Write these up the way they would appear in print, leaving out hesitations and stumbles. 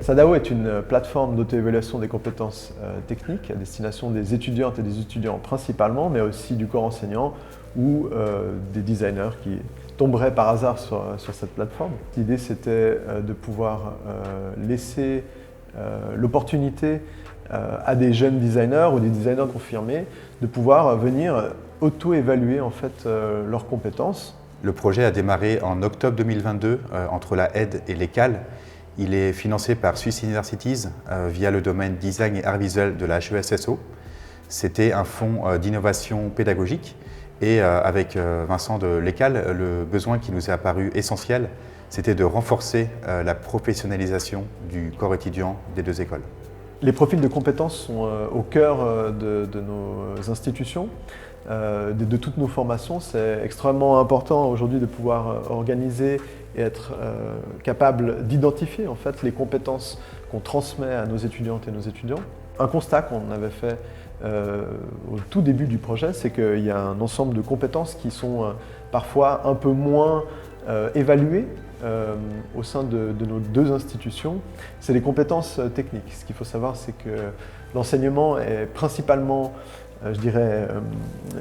Sadao est une plateforme d'auto-évaluation des compétences techniques à destination des étudiantes et des étudiants principalement, mais aussi du corps enseignant ou des designers qui tomberaient par hasard sur cette plateforme. L'idée, c'était de pouvoir laisser l'opportunité à des jeunes designers ou des designers confirmés de pouvoir venir auto-évaluer en fait leurs compétences. Le projet a démarré en octobre 2022 entre la aide et l'ECAL. Il est financé par Swiss Universities via le domaine design et art visuel de la HESSO. C'était un fonds d'innovation pédagogique et avec Vincent de l'ECAL, le besoin qui nous est apparu essentiel, c'était de renforcer la professionnalisation du corps étudiant des deux écoles. Les profils de compétences sont au cœur de nos institutions, de toutes nos formations. C'est extrêmement important aujourd'hui de pouvoir organiser et être capable d'identifier en fait les compétences qu'on transmet à nos étudiantes et nos étudiants. Un constat qu'on avait fait au tout début du projet, c'est qu'il y a un ensemble de compétences qui sont parfois un peu moins évaluées au sein de nos deux institutions. C'est les compétences techniques. Ce qu'il faut savoir, c'est que l'enseignement est principalement, je dirais,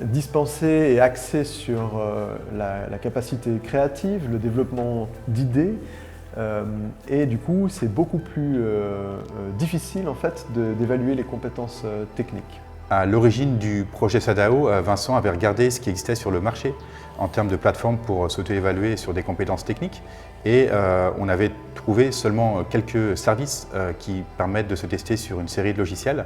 dispensé et axé sur la capacité créative, le développement d'idées. Et du coup, c'est beaucoup plus difficile en fait d'évaluer les compétences techniques. À l'origine du projet Sadao, Vincent avait regardé ce qui existait sur le marché en termes de plateformes pour s'auto-évaluer sur des compétences techniques et on avait trouvé seulement quelques services qui permettent de se tester sur une série de logiciels,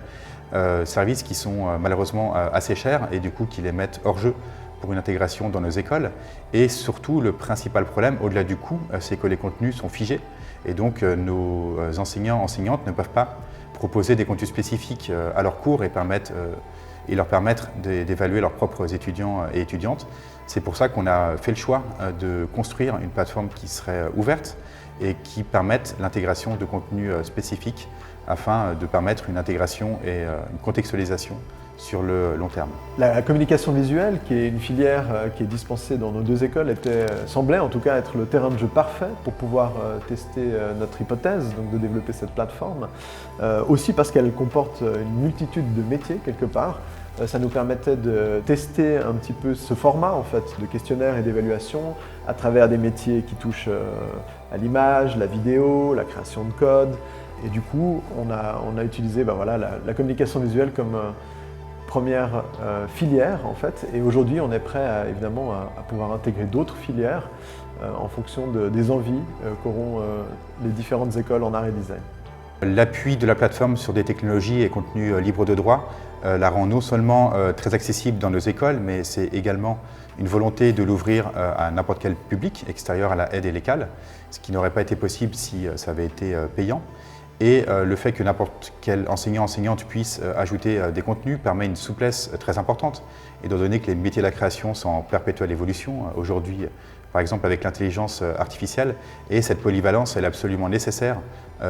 services qui sont malheureusement assez chers et du coup qui les mettent hors jeu pour une intégration dans nos écoles. Et surtout, le principal problème, au-delà du coût, c'est que les contenus sont figés et donc nos enseignants, enseignantes ne peuvent pas proposer des contenus spécifiques à leurs cours et leur permettre d'évaluer leurs propres étudiants et étudiantes. C'est pour ça qu'on a fait le choix de construire une plateforme qui serait ouverte et qui permette l'intégration de contenus spécifiques afin de permettre une intégration et une contextualisation sur le long terme. La communication visuelle, qui est une filière qui est dispensée dans nos deux écoles, semblait en tout cas être le terrain de jeu parfait pour pouvoir tester notre hypothèse, donc de développer cette plateforme. Aussi parce qu'elle comporte une multitude de métiers quelque part. Ça nous permettait de tester un petit peu ce format en fait, de questionnaire et d'évaluation à travers des métiers qui touchent à l'image, la vidéo, la création de code. Et du coup, on a utilisé la communication visuelle comme première filière en fait, et aujourd'hui on est prêt évidemment à pouvoir intégrer d'autres filières en fonction des envies qu'auront les différentes écoles en art et design. L'appui de la plateforme sur des technologies et contenus libres de droit la rend non seulement très accessible dans nos écoles, mais c'est également une volonté de l'ouvrir à n'importe quel public extérieur à la aide et l'ECAL, ce qui n'aurait pas été possible si ça avait été payant. Et le fait que n'importe quel enseignant, enseignante puisse ajouter des contenus permet une souplesse très importante. Étant donné que les métiers de la création sont en perpétuelle évolution, aujourd'hui, par exemple avec l'intelligence artificielle, et cette polyvalence elle est absolument nécessaire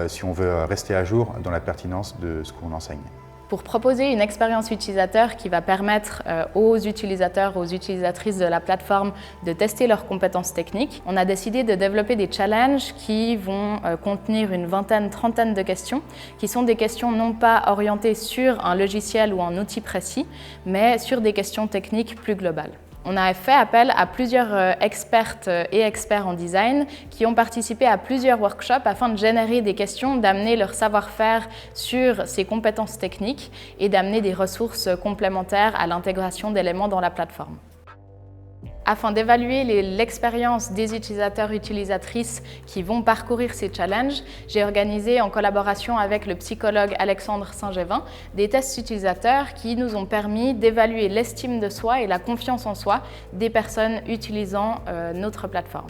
si on veut rester à jour dans la pertinence de ce qu'on enseigne. Pour proposer une expérience utilisateur qui va permettre aux utilisateurs, aux utilisatrices de la plateforme de tester leurs compétences techniques, on a décidé de développer des challenges qui vont contenir une vingtaine, trentaine de questions, qui sont des questions non pas orientées sur un logiciel ou un outil précis, mais sur des questions techniques plus globales. On a fait appel à plusieurs expertes et experts en design qui ont participé à plusieurs workshops afin de générer des questions, d'amener leur savoir-faire sur ces compétences techniques et d'amener des ressources complémentaires à l'intégration d'éléments dans la plateforme. Afin d'évaluer l'expérience des utilisateurs-utilisatrices qui vont parcourir ces challenges, j'ai organisé en collaboration avec le psychologue Alexandre Saint-Gévin des tests utilisateurs qui nous ont permis d'évaluer l'estime de soi et la confiance en soi des personnes utilisant notre plateforme.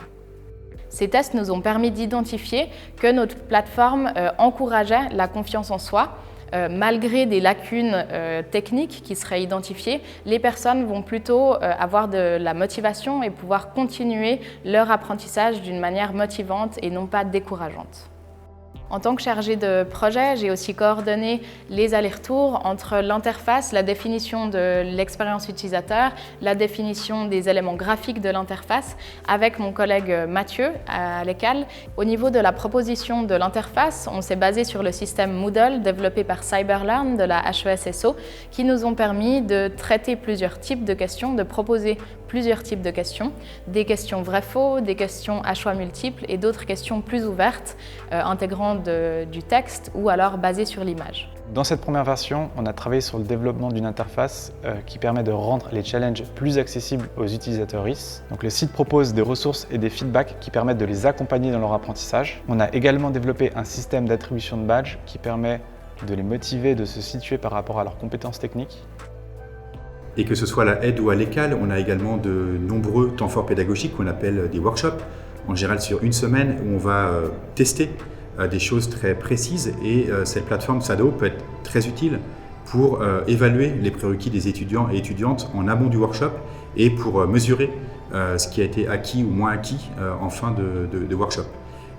Ces tests nous ont permis d'identifier que notre plateforme encourageait la confiance en soi. Malgré des lacunes techniques qui seraient identifiées, les personnes vont plutôt avoir de la motivation et pouvoir continuer leur apprentissage d'une manière motivante et non pas décourageante. En tant que chargée de projet, j'ai aussi coordonné les allers-retours entre l'interface, la définition de l'expérience utilisateur, la définition des éléments graphiques de l'interface avec mon collègue Mathieu à l'ECAL. Au niveau de la proposition de l'interface, on s'est basé sur le système Moodle développé par Cyberlearn de la HESSO qui nous ont permis de traiter plusieurs types de questions, de proposer plusieurs types de questions, des questions vrai-faux, des questions à choix multiples et d'autres questions plus ouvertes, intégrant du texte ou alors basées sur l'image. Dans cette première version, on a travaillé sur le développement d'une interface qui permet de rendre les challenges plus accessibles aux utilisateurs. Donc le site propose des ressources et des feedbacks qui permettent de les accompagner dans leur apprentissage. On a également développé un système d'attribution de badges qui permet de les motiver, de se situer par rapport à leurs compétences techniques. Et que ce soit à la aide ou à l'ECAL, on a également de nombreux temps forts pédagogiques qu'on appelle des workshops, en général sur une semaine où on va tester des choses très précises et cette plateforme SADAO peut être très utile pour évaluer les prérequis des étudiants et étudiantes en amont du workshop et pour mesurer ce qui a été acquis ou moins acquis en fin de workshop.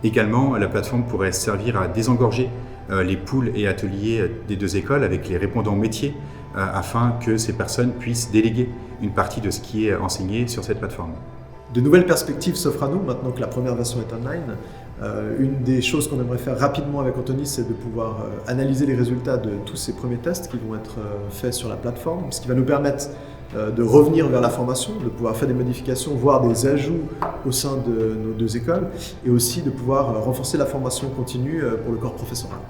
Également, la plateforme pourrait servir à désengorger les pools et ateliers des deux écoles avec les répondants métiers afin que ces personnes puissent déléguer une partie de ce qui est enseigné sur cette plateforme. De nouvelles perspectives s'offrent à nous maintenant que la première version est online. Une des choses qu'on aimerait faire rapidement avec Anthony, c'est de pouvoir analyser les résultats de tous ces premiers tests qui vont être faits sur la plateforme, ce qui va nous permettre de revenir vers la formation, de pouvoir faire des modifications, voire des ajouts au sein de nos deux écoles, et aussi de pouvoir renforcer la formation continue pour le corps professoral.